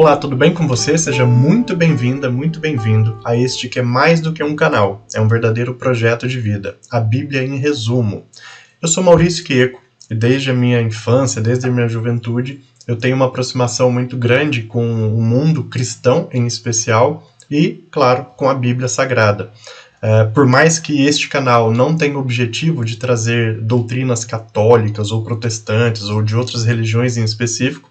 Olá, tudo bem com você? Seja muito bem-vinda, muito bem-vindo a este que é mais do que um canal, é um verdadeiro projeto de vida, a Bíblia em resumo. Eu sou Maurício Quieco e desde a minha infância, desde a minha juventude, eu tenho uma aproximação muito grande com o mundo cristão em especial e, claro, com a Bíblia Sagrada. Por mais que este canal não tenha o objetivo de trazer doutrinas católicas ou protestantes ou de outras religiões em específico,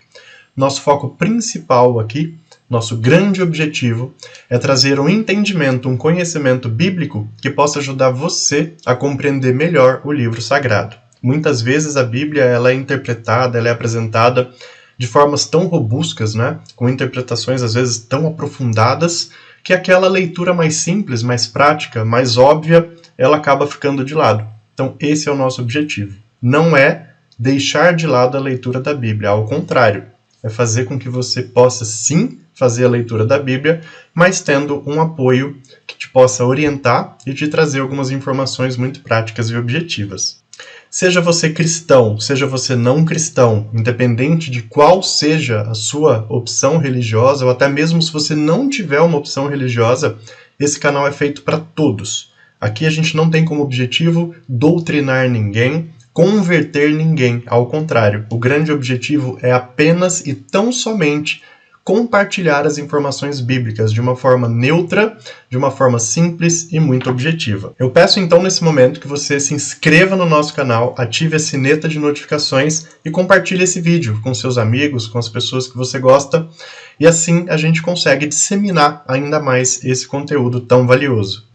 nosso foco principal aqui, nosso grande objetivo, é trazer um entendimento, um conhecimento bíblico que possa ajudar você a compreender melhor o livro sagrado. Muitas vezes a Bíblia ela é interpretada, ela é apresentada de formas tão robustas, né? Com interpretações às vezes tão aprofundadas, que aquela leitura mais simples, mais prática, mais óbvia, ela acaba ficando de lado. Então esse é o nosso objetivo. Não é deixar de lado a leitura da Bíblia, ao contrário. É fazer com que você possa sim fazer a leitura da Bíblia, mas tendo um apoio que te possa orientar e te trazer algumas informações muito práticas e objetivas. Seja você cristão, seja você não cristão, independente de qual seja a sua opção religiosa, ou até mesmo se você não tiver uma opção religiosa, esse canal é feito para todos. Aqui a gente não tem como objetivo doutrinar ninguém, converter ninguém, ao contrário, o grande objetivo é apenas e tão somente compartilhar as informações bíblicas de uma forma neutra, de uma forma simples e muito objetiva. Eu peço então nesse momento que você se inscreva no nosso canal, ative a sineta de notificações e compartilhe esse vídeo com seus amigos, com as pessoas que você gosta, e assim a gente consegue disseminar ainda mais esse conteúdo tão valioso.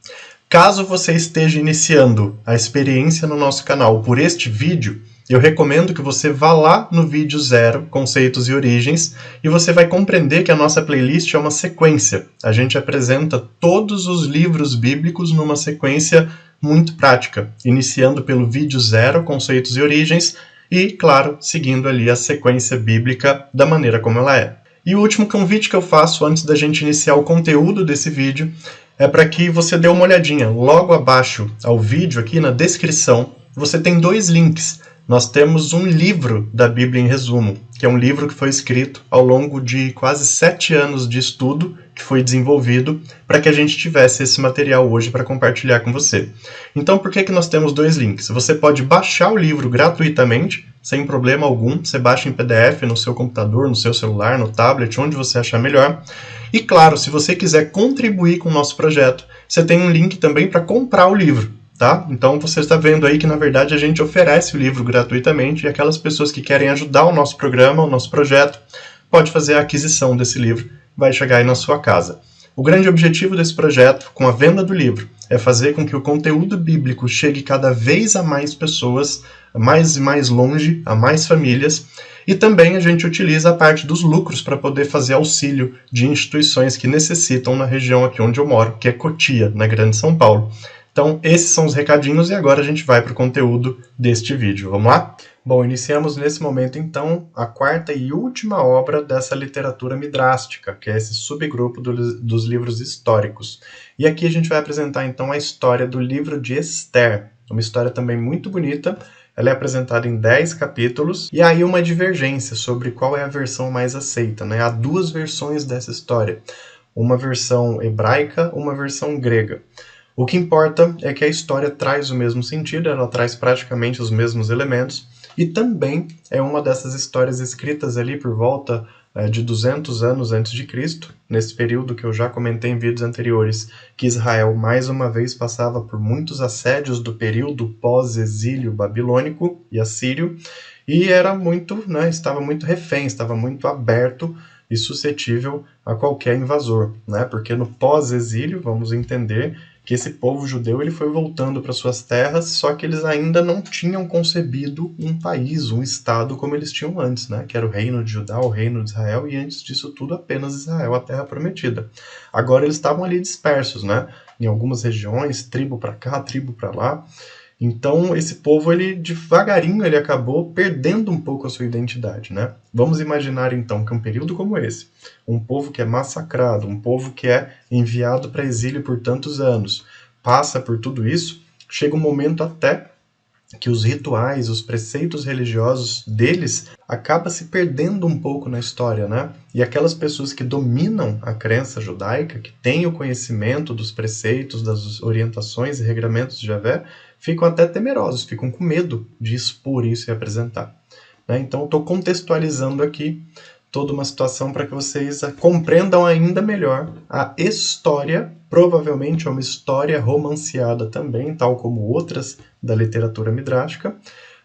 Caso você esteja iniciando a experiência no nosso canal por este vídeo, eu recomendo que você vá lá no vídeo 0, Conceitos e Origens, e você vai compreender que a nossa playlist é uma sequência. A gente apresenta todos os livros bíblicos numa sequência muito prática, iniciando pelo vídeo 0, Conceitos e Origens, e, claro, seguindo ali a sequência bíblica da maneira como ela é. E o último convite que eu faço antes da gente iniciar o conteúdo desse vídeo é para que você dê uma olhadinha. Logo abaixo ao vídeo, aqui na descrição, você tem 2 links. Nós temos um livro da Bíblia em resumo, que é um livro que foi escrito ao longo de quase 7 anos de estudo, que foi desenvolvido para que a gente tivesse esse material hoje para compartilhar com você. Então, por que nós temos 2 links? Você pode baixar o livro gratuitamente, sem problema algum. Você baixa em PDF no seu computador, no seu celular, no tablet, onde você achar melhor. E claro, se você quiser contribuir com o nosso projeto, você tem um link também para comprar o livro. Tá? Então você está vendo aí que na verdade a gente oferece o livro gratuitamente e aquelas pessoas que querem ajudar o nosso programa, o nosso projeto, pode fazer a aquisição desse livro, vai chegar aí na sua casa. O grande objetivo desse projeto, com a venda do livro, é fazer com que o conteúdo bíblico chegue cada vez a mais pessoas, a mais e mais longe, a mais famílias, e também a gente utiliza a parte dos lucros para poder fazer auxílio de instituições que necessitam na região aqui onde eu moro, que é Cotia, na Grande São Paulo. Então, esses são os recadinhos e agora a gente vai para o conteúdo deste vídeo. Vamos lá? Bom, iniciamos nesse momento, então, a 4ª e última obra dessa literatura midrástica, que é esse subgrupo dos livros históricos. E aqui a gente vai apresentar, então, a história do livro de Esther. Uma história também muito bonita. Ela é apresentada em 10 capítulos, e aí uma divergência sobre qual é a versão mais aceita, né? Há 2 versões dessa história. Uma versão hebraica, uma versão grega. O que importa é que a história traz o mesmo sentido, ela traz praticamente os mesmos elementos, e também é uma dessas histórias escritas ali por volta de 200 anos antes de Cristo, nesse período que eu já comentei em vídeos anteriores, que Israel mais uma vez passava por muitos assédios do período pós-exílio babilônico e assírio, e era muito, né, estava muito refém, estava muito aberto e suscetível a qualquer invasor, né? Porque no pós-exílio, vamos entender que esse povo judeu ele foi voltando para suas terras, só que eles ainda não tinham concebido um país, um estado como eles tinham antes, né? Que era o reino de Judá, o reino de Israel, e antes disso tudo apenas Israel, a terra prometida. Agora eles estavam ali dispersos, né? Em algumas regiões, tribo para cá, tribo para lá. Então, esse povo, ele devagarinho, ele acabou perdendo um pouco a sua identidade, né? Vamos imaginar, então, que um período como esse, um povo que é massacrado, um povo que é enviado para exílio por tantos anos, passa por tudo isso, chega um momento até que os rituais, os preceitos religiosos deles acaba se perdendo um pouco na história, né? E aquelas pessoas que dominam a crença judaica, que têm o conhecimento dos preceitos, das orientações e regramentos de Javé, ficam até temerosos, ficam com medo de expor isso e apresentar, né? Então, eu estou contextualizando aqui toda uma situação para que vocês compreendam ainda melhor a história. Provavelmente é uma história romanceada também, tal como outras da literatura midrática,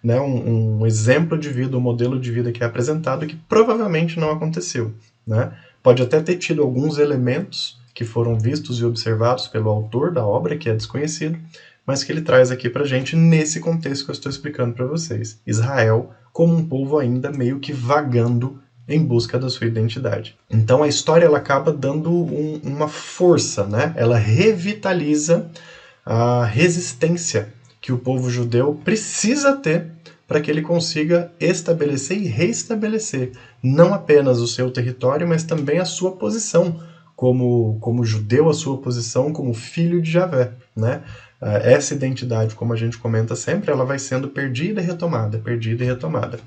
né? Um exemplo de vida, um modelo de vida que é apresentado que provavelmente não aconteceu, né? Pode até ter tido alguns elementos que foram vistos e observados pelo autor da obra, que é desconhecido, mas que ele traz aqui para a gente nesse contexto que eu estou explicando para vocês. Israel como um povo ainda meio que vagando em busca da sua identidade. Então a história ela acaba dando uma força, né? Ela revitaliza a resistência que o povo judeu precisa ter para que ele consiga estabelecer e reestabelecer não apenas o seu território, mas também a sua posição como judeu, a sua posição como filho de Javé, né? Essa identidade, como a gente comenta sempre, ela vai sendo perdida e retomada, perdida e retomada.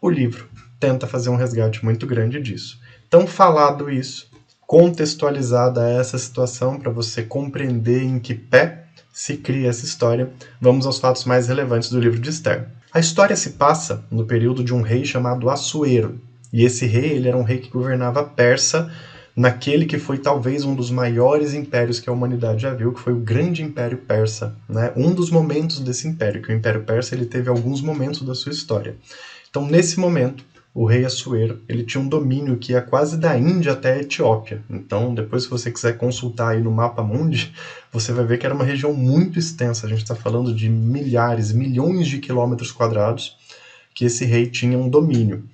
O livro tenta fazer um resgate muito grande disso. Então, falado isso, contextualizada essa situação para você compreender em que pé se cria essa história, vamos aos fatos mais relevantes do livro de Esther. A história se passa no período de um rei chamado Assuero. E esse rei ele era um rei que governava a Pérsia, naquele que foi talvez um dos maiores impérios que a humanidade já viu, que foi o grande Império Persa, né? Um dos momentos desse império, que o Império Persa ele teve alguns momentos da sua história. Então, nesse momento, o rei Assuero, ele tinha um domínio que ia quase da Índia até a Etiópia. Então, depois se você quiser consultar aí no Mapa Mundi, você vai ver que era uma região muito extensa. A gente está falando de milhares, milhões de quilômetros quadrados que esse rei tinha um domínio.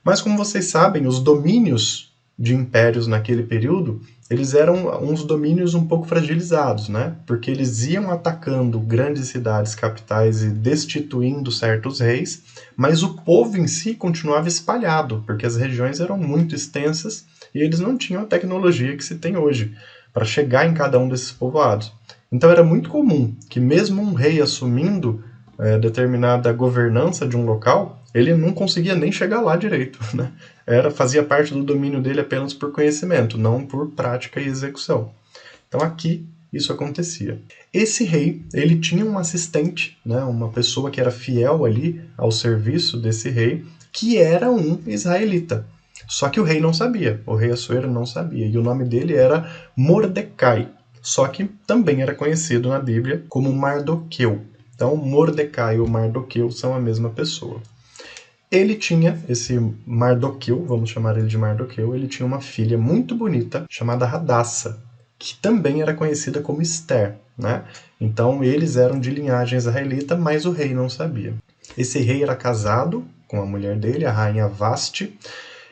Mas, como vocês sabem, os domínios de impérios naquele período, eles eram uns domínios um pouco fragilizados, né? Porque eles iam atacando grandes cidades, capitais e destituindo certos reis, mas o povo em si continuava espalhado, porque as regiões eram muito extensas e eles não tinham a tecnologia que se tem hoje para chegar em cada um desses povoados. Então era muito comum que mesmo um rei assumindo determinada governança de um local, ele não conseguia nem chegar lá direito, né? Fazia parte do domínio dele apenas por conhecimento, não por prática e execução. Então aqui isso acontecia. Esse rei, ele tinha um assistente, né, uma pessoa que era fiel ali ao serviço desse rei, que era um israelita. Só que o rei não sabia, o rei Assuero não sabia, e o nome dele era Mordecai, só que também era conhecido na Bíblia como Mardoqueu. Então Mordecai ou Mardoqueu são a mesma pessoa. Ele tinha, esse Mardoqueu, vamos chamar ele de Mardoqueu, ele tinha uma filha muito bonita chamada Hadassa, que também era conhecida como Esther, né? Então eles eram de linhagem israelita, mas o rei não sabia. Esse rei era casado com a mulher dele, a rainha Vasti,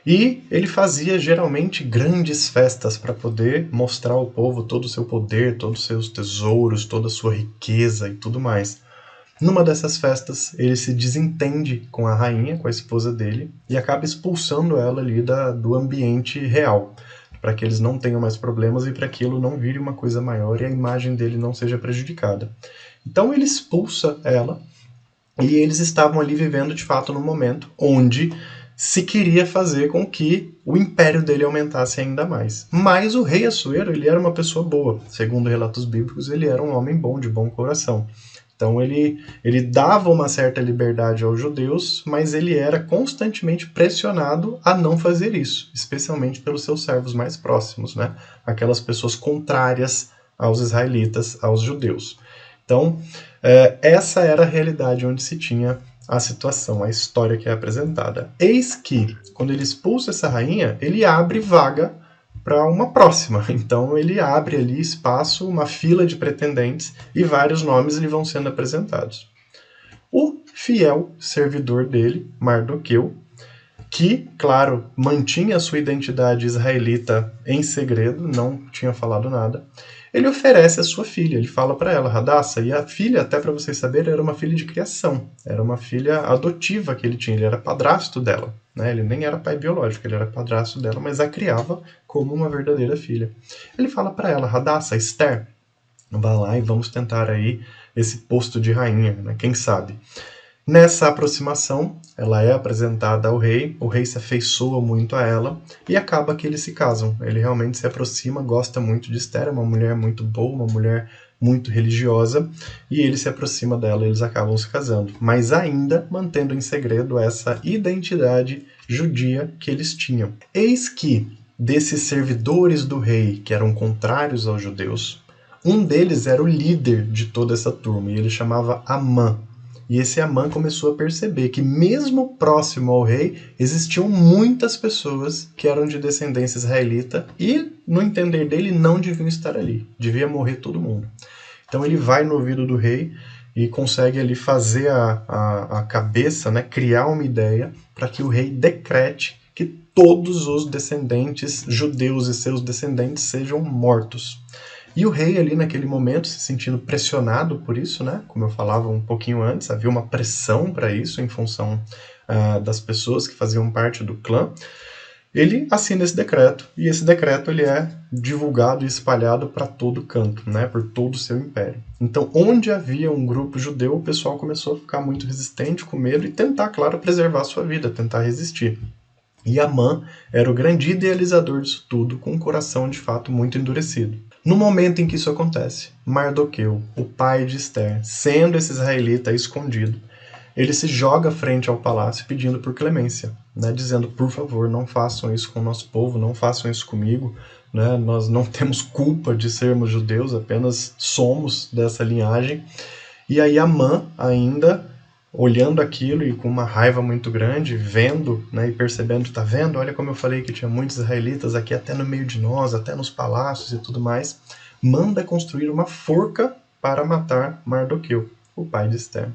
e ele fazia geralmente grandes festas para poder mostrar ao povo todo o seu poder, todos os seus tesouros, toda a sua riqueza e tudo mais. Numa dessas festas, ele se desentende com a rainha, com a esposa dele, e acaba expulsando ela ali do ambiente real, para que eles não tenham mais problemas e para que aquilo não vire uma coisa maior e a imagem dele não seja prejudicada. Então ele expulsa ela, e eles estavam ali vivendo de fato no momento onde se queria fazer com que o império dele aumentasse ainda mais. Mas o rei Assuero, ele era uma pessoa boa. Segundo relatos bíblicos, ele era um homem bom, de bom coração. Então ele dava uma certa liberdade aos judeus, mas ele era constantemente pressionado a não fazer isso, especialmente pelos seus servos mais próximos, né? Aquelas pessoas contrárias aos israelitas, aos judeus. Então, essa era a realidade onde se tinha a situação, a história que é apresentada. Eis que, quando ele expulsa essa rainha, ele abre vaga para uma próxima. Então ele abre ali espaço, uma fila de pretendentes e vários nomes lhe vão sendo apresentados. O fiel servidor dele, Mardoqueu, que, claro, mantinha a sua identidade israelita em segredo, não tinha falado nada, ele oferece a sua filha, ele fala para ela, Hadassa, e a filha, até para vocês saberem, era uma filha de criação, era uma filha adotiva que ele tinha, ele era padrasto dela, né? Ele nem era pai biológico, ele era padrasto dela, mas a criava como uma verdadeira filha. Ele fala para ela, Hadassa, Esther, vá lá e vamos tentar aí esse posto de rainha, né? Quem sabe? Nessa aproximação, ela é apresentada ao rei, o rei se afeiçoa muito a ela e acaba que eles se casam. Ele realmente se aproxima, gosta muito de Esther, é uma mulher muito boa, uma mulher muito religiosa, e ele se aproxima dela e eles acabam se casando, mas ainda mantendo em segredo essa identidade judia que eles tinham. Eis que, desses servidores do rei que eram contrários aos judeus, um deles era o líder de toda essa turma, e ele chamava Amã. E esse Amã começou a perceber que, mesmo próximo ao rei, existiam muitas pessoas que eram de descendência israelita e, no entender dele, não deviam estar ali. Devia morrer todo mundo. Então ele vai no ouvido do rei e consegue ali fazer a cabeça, né, criar uma ideia para que o rei decrete que todos os descendentes judeus e seus descendentes sejam mortos. E o rei ali naquele momento, se sentindo pressionado por isso, né? Como eu falava um pouquinho antes, havia uma pressão para isso em função das pessoas que faziam parte do clã. Ele assina esse decreto, e esse decreto ele é divulgado e espalhado para todo canto, né? Por todo o seu império. Então, onde havia um grupo judeu, o pessoal começou a ficar muito resistente, com medo, e tentar, claro, preservar a sua vida, tentar resistir. E Amã era o grande idealizador disso tudo, com um coração de fato muito endurecido. No momento em que isso acontece, Mardoqueu, o pai de Esther, sendo esse israelita escondido, ele se joga frente ao palácio pedindo por clemência, né, dizendo, por favor, não façam isso com o nosso povo, não façam isso comigo, né, nós não temos culpa de sermos judeus, apenas somos dessa linhagem. E aí Amã ainda olhando aquilo e com uma raiva muito grande, vendo, né, e percebendo, tá vendo? Olha como eu falei que tinha muitos israelitas aqui até no meio de nós, até nos palácios e tudo mais, manda construir uma forca para matar Mardoqueu, o pai de Esther.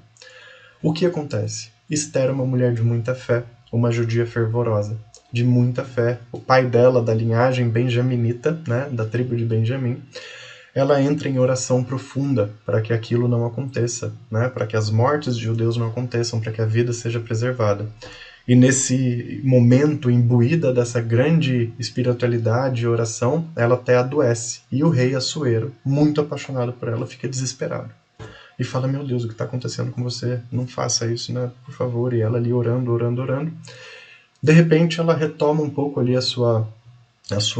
O que acontece? Esther é uma mulher de muita fé, uma judia fervorosa, de muita fé. O pai dela, da linhagem benjaminita, né, da tribo de Benjamim, ela entra em oração profunda para que aquilo não aconteça, né? Para que as mortes de judeus não aconteçam, para que a vida seja preservada. E nesse momento, imbuída dessa grande espiritualidade e oração, ela até adoece. E o rei Assuero, muito apaixonado por ela, fica desesperado. E fala, meu Deus, o que está acontecendo com você? Não faça isso, né? Por favor. E ela ali orando, orando, orando. De repente, ela retoma um pouco ali a sua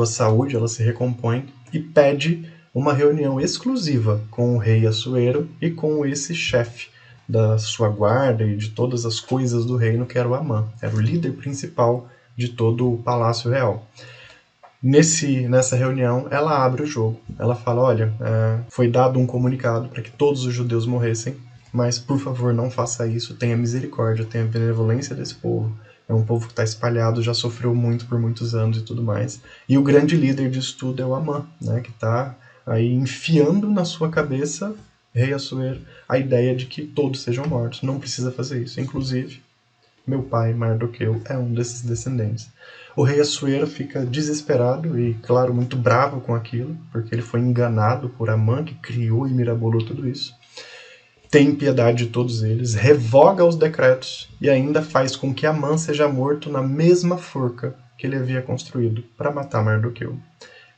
saúde, ela se recompõe e pede uma reunião exclusiva com o rei Assuero e com esse chefe da sua guarda e de todas as coisas do reino, que era o Amã. Era o líder principal de todo o palácio real. Nessa reunião, ela abre o jogo. Ela fala, olha, foi dado um comunicado para que todos os judeus morressem, mas, por favor, não faça isso. Tenha misericórdia, tenha benevolência desse povo. É um povo que está espalhado, já sofreu muito por muitos anos e tudo mais. E o grande líder disso tudo é o Amã, né, que está aí enfiando na sua cabeça, rei Assuero, a ideia de que todos sejam mortos. Não precisa fazer isso. Inclusive, meu pai, Mardoqueu, é um desses descendentes. O rei Assuero fica desesperado e, claro, muito bravo com aquilo, porque ele foi enganado por Amã, que criou e mirabolou tudo isso. Tem piedade de todos eles, revoga os decretos e ainda faz com que Amã seja morto na mesma forca que ele havia construído para matar Mardoqueu.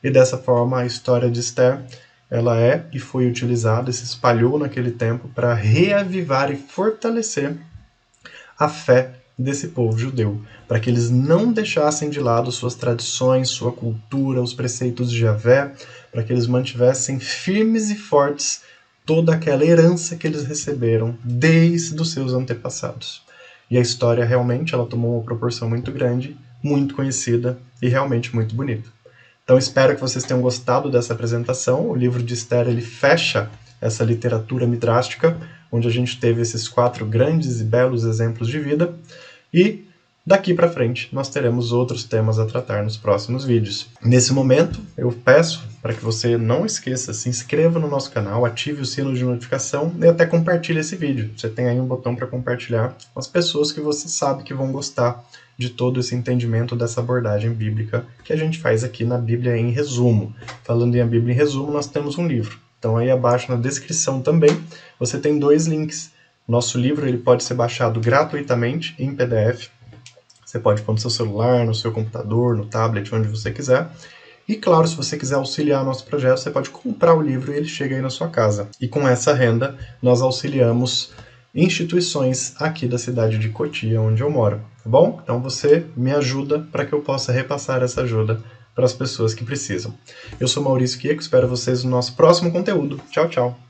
E dessa forma a história de Esther, ela é e foi utilizada, se espalhou naquele tempo para reavivar e fortalecer a fé desse povo judeu, para que eles não deixassem de lado suas tradições, sua cultura, os preceitos de Javé, para que eles mantivessem firmes e fortes toda aquela herança que eles receberam desde os seus antepassados. E a história realmente ela tomou uma proporção muito grande, muito conhecida e realmente muito bonita. Então espero que vocês tenham gostado dessa apresentação. O livro de Esther ele fecha essa literatura midrástica, onde a gente teve esses 4 grandes e belos exemplos de vida. E daqui para frente nós teremos outros temas a tratar nos próximos vídeos. Nesse momento, eu peço para que você não esqueça, se inscreva no nosso canal, ative o sino de notificação e até compartilhe esse vídeo. Você tem aí um botão para compartilhar com as pessoas que você sabe que vão gostar de todo esse entendimento dessa abordagem bíblica que a gente faz aqui na Bíblia em Resumo. Falando em A Bíblia em Resumo, nós temos um livro. Então aí abaixo na descrição também você tem 2 links. Nosso livro ele pode ser baixado gratuitamente em PDF. Você pode pôr no seu celular, no seu computador, no tablet, onde você quiser. E claro, se você quiser auxiliar nosso projeto, você pode comprar o livro e ele chega aí na sua casa. E com essa renda, nós auxiliamos instituições aqui da cidade de Cotia, onde eu moro, tá bom? Então você me ajuda para que eu possa repassar essa ajuda para as pessoas que precisam. Eu sou Maurício Quieco, espero vocês no nosso próximo conteúdo. Tchau, tchau!